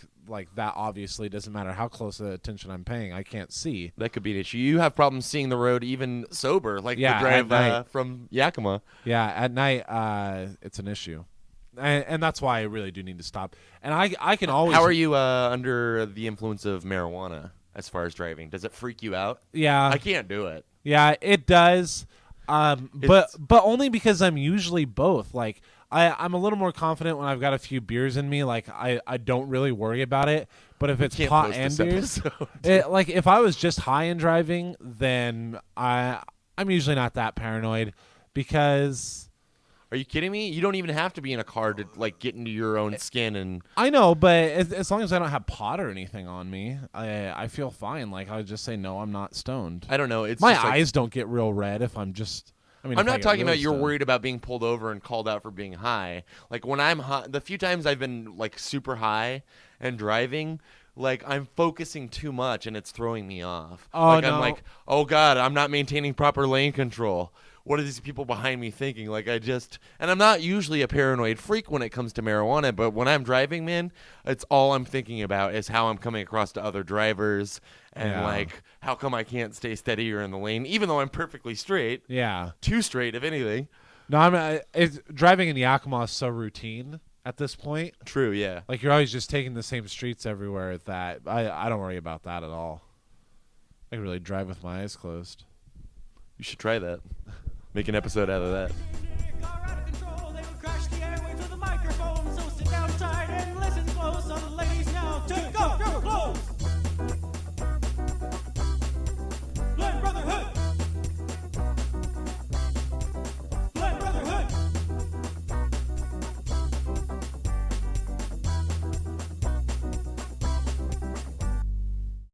[SPEAKER 3] that obviously doesn't matter how close attention I'm paying. I can't see.
[SPEAKER 2] That could be an issue. You have problems seeing the road even sober, like
[SPEAKER 3] Yeah,
[SPEAKER 2] the
[SPEAKER 3] at
[SPEAKER 2] drive
[SPEAKER 3] night.
[SPEAKER 2] from Yakima.
[SPEAKER 3] Yeah, at night, it's an issue, and that's why I really do need to stop. And I can always.
[SPEAKER 2] How are you under the influence of marijuana as far as driving? Does it freak you out?
[SPEAKER 3] Yeah,
[SPEAKER 2] I can't do it.
[SPEAKER 3] yeah, it does. But only because I'm usually both. Like I'm a little more confident when I've got a few beers in me. Like I don't really worry about it. But if it's
[SPEAKER 2] Can't
[SPEAKER 3] pot
[SPEAKER 2] post
[SPEAKER 3] and
[SPEAKER 2] this
[SPEAKER 3] beers,
[SPEAKER 2] episode.
[SPEAKER 3] like if I was just high and driving, then I'm usually not that paranoid because
[SPEAKER 2] Are you kidding me? You don't even have to be in a car to like get into your own skin and.
[SPEAKER 3] I know, but as long as I don't have pot or anything on me, I feel fine. Like I would just say no, I'm not stoned.
[SPEAKER 2] I don't know. It's
[SPEAKER 3] My
[SPEAKER 2] just like,
[SPEAKER 3] eyes don't get real red if I'm just. I mean,
[SPEAKER 2] I'm
[SPEAKER 3] if I
[SPEAKER 2] not
[SPEAKER 3] get
[SPEAKER 2] talking
[SPEAKER 3] really
[SPEAKER 2] about you're
[SPEAKER 3] stoned.
[SPEAKER 2] worried about being pulled over and called out for being high. Like when I'm high, the few times I've been like super high and driving, like I'm focusing too much and it's throwing me off.
[SPEAKER 3] Oh,
[SPEAKER 2] like
[SPEAKER 3] no.
[SPEAKER 2] I'm like, oh God, I'm not maintaining proper lane control. What are these people behind me thinking? Like and I'm not usually a paranoid freak when it comes to marijuana, but when I'm driving, man, it's all I'm thinking about is how I'm coming across to other drivers and
[SPEAKER 3] Yeah.
[SPEAKER 2] like how come I can't stay steadier in the lane, even though I'm perfectly straight.
[SPEAKER 3] Yeah.
[SPEAKER 2] Too straight, if anything.
[SPEAKER 3] No, driving in Yakima is so routine at this point.
[SPEAKER 2] True, yeah.
[SPEAKER 3] Like you're always just taking the same streets everywhere. That I don't worry about that at all. I can really drive with my eyes closed.
[SPEAKER 2] You should try that. Make an episode out of that.